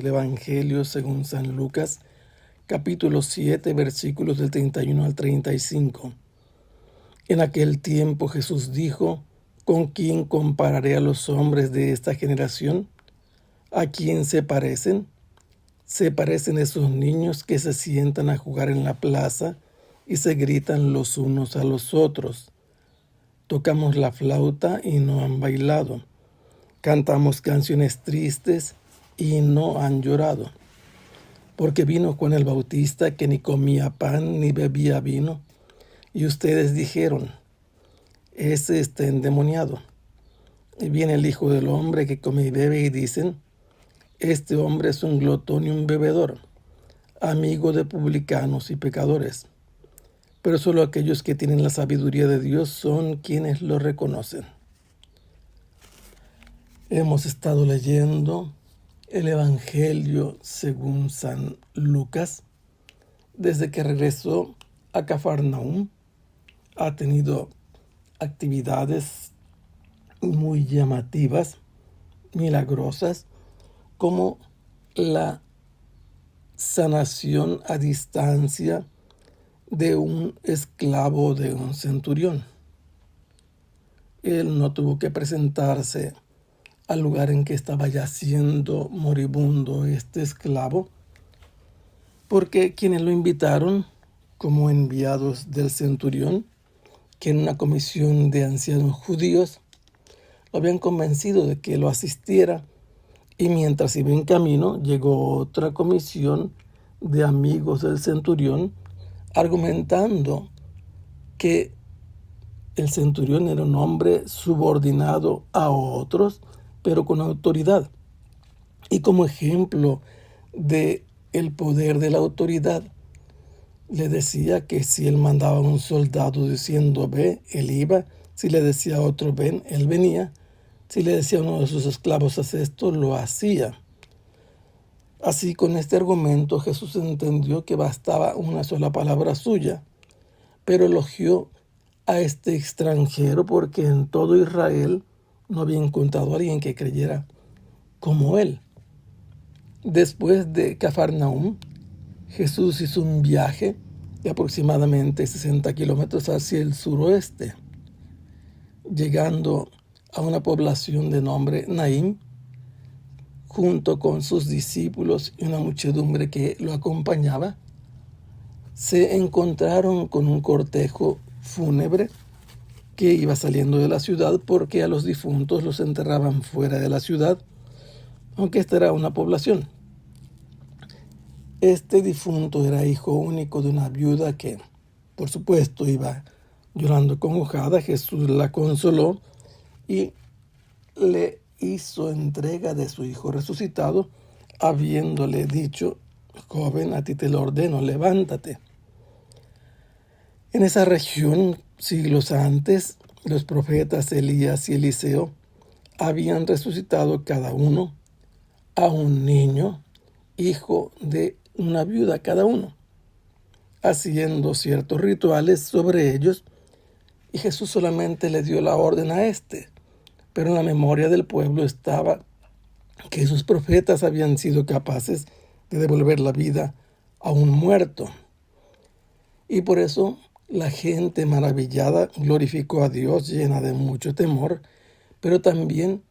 El Evangelio según San Lucas, capítulo 7, versículos del 31 al 35. En aquel tiempo Jesús dijo: ¿Con quién compararé a los hombres de esta generación? ¿A quién se parecen? Se parecen esos niños que se sientan a jugar en la plaza y se gritan los unos a los otros. Tocamos la flauta y no han bailado. Cantamos canciones tristes y no han llorado. Porque vino Juan el Bautista, que ni comía pan ni bebía vino, y ustedes dijeron: ese está endemoniado. Y viene el Hijo del Hombre, que come y bebe, y dicen: este hombre es un glotón y un bebedor, amigo de publicanos y pecadores. Pero solo aquellos que tienen la sabiduría de Dios son quienes lo reconocen. Hemos estado leyendo el Evangelio según San Lucas. Desde que regresó a Cafarnaúm, ha tenido actividades muy llamativas, milagrosas, como la sanación a distancia de un esclavo de un centurión. Él no tuvo que presentarse al lugar en que estaba yaciendo moribundo este esclavo, porque quienes lo invitaron como enviados del centurión, que en una comisión de ancianos judíos lo habían convencido de que lo asistiera, y mientras iba en camino llegó otra comisión de amigos del centurión argumentando que el centurión era un hombre subordinado a otros, pero con autoridad. Y como ejemplo de el poder de la autoridad, le decía que si él mandaba a un soldado diciendo ve, él iba; si le decía a otro ven, él venía; si le decía a uno de sus esclavos haz esto, lo hacía. Así, con este argumento, Jesús entendió que bastaba una sola palabra suya, pero elogió a este extranjero porque en todo Israel no había encontrado a alguien que creyera como él. Después de Cafarnaúm, Jesús hizo un viaje de aproximadamente 60 kilómetros hacia el suroeste, llegando a una población de nombre Naín, junto con sus discípulos y una muchedumbre que lo acompañaba. Se encontraron con un cortejo fúnebre que iba saliendo de la ciudad, porque a los difuntos los enterraban fuera de la ciudad, aunque esta era una población. Este difunto era hijo único de una viuda que, por supuesto, iba llorando acongojada. Jesús la consoló y le hizo entrega de su hijo resucitado, habiéndole dicho: joven, a ti te lo ordeno, levántate. En esa región, siglos antes, los profetas Elías y Eliseo habían resucitado cada uno a un niño, hijo de una viuda cada uno, haciendo ciertos rituales sobre ellos, y Jesús solamente le dio la orden a este. Pero en la memoria del pueblo estaba que sus profetas habían sido capaces de devolver la vida a un muerto. Y por eso la gente maravillada glorificó a Dios, llena de mucho temor, pero también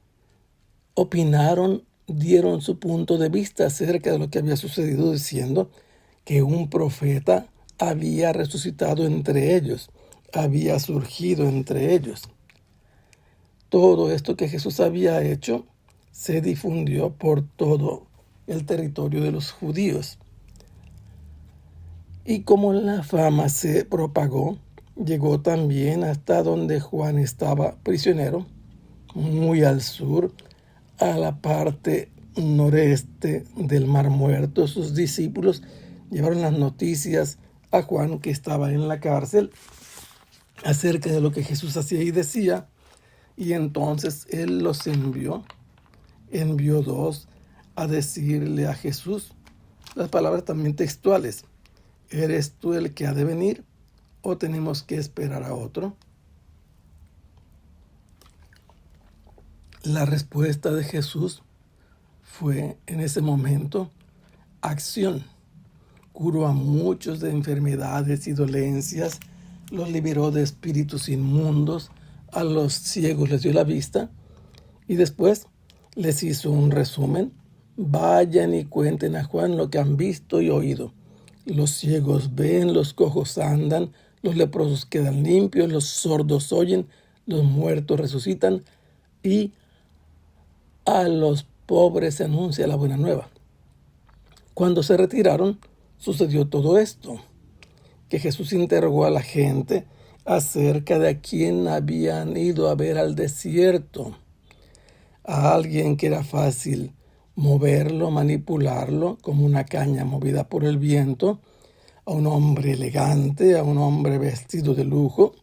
opinaron, dieron su punto de vista acerca de lo que había sucedido, diciendo que un profeta había resucitado entre ellos, había surgido entre ellos. Todo esto que Jesús había hecho se difundió por todo el territorio de los judíos. Y como la fama se propagó, llegó también hasta donde Juan estaba prisionero, muy al sur, a la parte noreste del Mar Muerto. Sus discípulos llevaron las noticias a Juan, que estaba en la cárcel, acerca de lo que Jesús hacía y decía, y entonces él los envió dos a decirle a Jesús las palabras también textuales: ¿eres tú el que ha de venir o tenemos que esperar a otro? La respuesta de Jesús fue en ese momento acción. Curó a muchos de enfermedades y dolencias, los liberó de espíritus inmundos, a los ciegos les dio la vista y después les hizo un resumen. Vayan y cuenten a Juan lo que han visto y oído. Los ciegos ven, los cojos andan, los leprosos quedan limpios, los sordos oyen, los muertos resucitan y a los pobres se anuncia la buena nueva. Cuando se retiraron, sucedió todo esto, que Jesús interrogó a la gente acerca de a quién habían ido a ver al desierto. A alguien que era fácil moverlo, manipularlo, como una caña movida por el viento, a un hombre elegante, a un hombre vestido de lujo,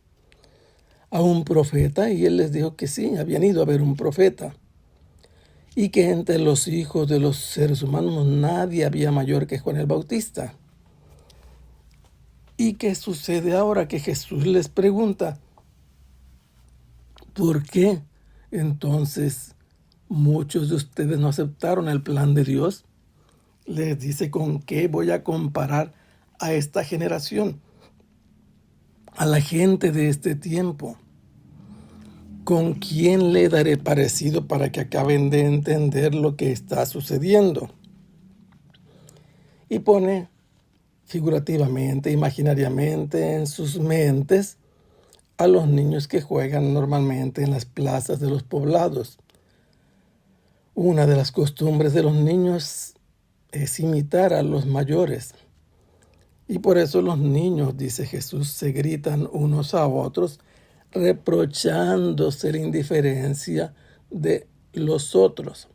a un profeta, y él les dijo que sí, habían ido a ver un profeta, y que entre los hijos de los seres humanos nadie había mayor que Juan el Bautista. ¿Y qué sucede ahora? Que Jesús les pregunta, ¿por qué entonces muchos de ustedes no aceptaron el plan de Dios? Les dice, ¿con qué voy a comparar a esta generación? A la gente de este tiempo. ¿Con quién le daré parecido para que acaben de entender lo que está sucediendo? Y pone figurativamente, imaginariamente en sus mentes a los niños que juegan normalmente en las plazas de los poblados. Una de las costumbres de los niños es imitar a los mayores. Y por eso los niños, dice Jesús, se gritan unos a otros, reprochándose la indiferencia de los otros.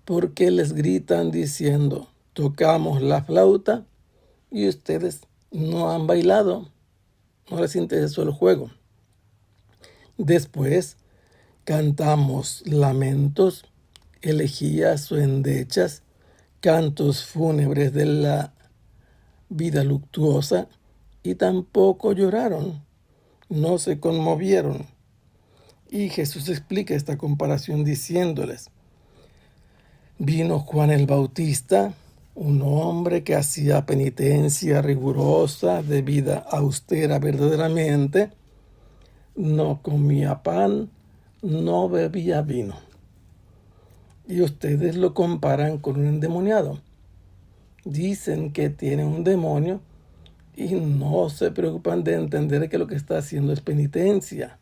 Porque les gritan diciendo, tocamos la flauta y ustedes no han bailado, no les interesó el juego. Después cantamos lamentos, elegías o endechas, cantos fúnebres de la vida luctuosa, y tampoco lloraron, no se conmovieron. Y Jesús explica esta comparación diciéndoles, vino Juan el Bautista, un hombre que hacía penitencia rigurosa, de vida austera verdaderamente, no comía pan, no bebía vino. Y ustedes lo comparan con un endemoniado. Dicen que tiene un demonio y no se preocupan de entender que lo que está haciendo es penitencia.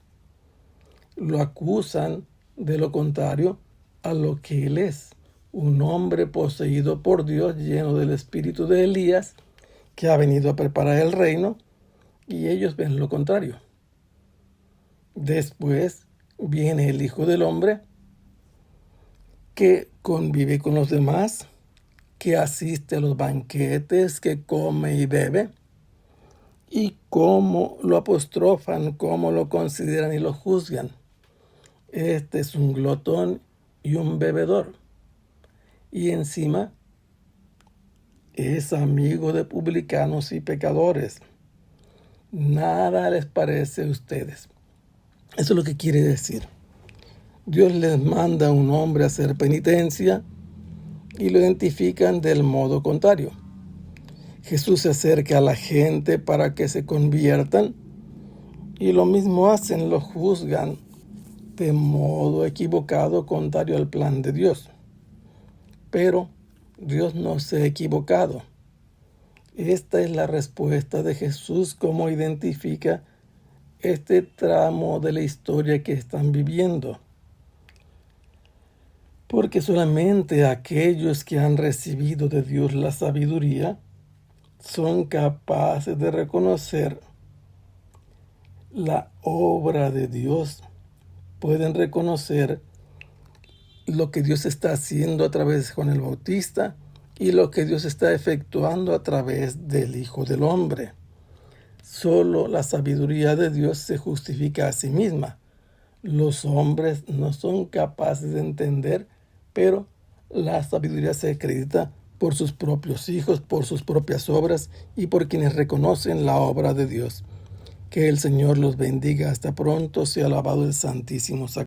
Lo acusan de lo contrario a lo que él es, un hombre poseído por Dios, lleno del espíritu de Elías, que ha venido a preparar el reino, y ellos ven lo contrario. Después viene el Hijo del Hombre, que convive con los demás, que asiste a los banquetes, que come y bebe, y cómo lo apostrofan, cómo lo consideran y lo juzgan. Este es un glotón y un bebedor. Y encima es amigo de publicanos y pecadores. Nada les parece a ustedes. Eso es lo que quiere decir. Dios les manda a un hombre a hacer penitencia y lo identifican del modo contrario. Jesús se acerca a la gente para que se conviertan y lo mismo hacen, lo juzgan de modo equivocado, contrario al plan de Dios. Pero Dios no se ha equivocado. Esta es la respuesta de Jesús, cómo identifica este tramo de la historia que están viviendo. Porque solamente aquellos que han recibido de Dios la sabiduría son capaces de reconocer la obra de Dios. Pueden reconocer lo que Dios está haciendo a través de Juan el Bautista y lo que Dios está efectuando a través del Hijo del Hombre. Solo la sabiduría de Dios se justifica a sí misma. Los hombres no son capaces de entender, pero la sabiduría se acredita por sus propios hijos, por sus propias obras y por quienes reconocen la obra de Dios. Que el Señor los bendiga. Hasta pronto. Sea alabado el Santísimo Sacramento.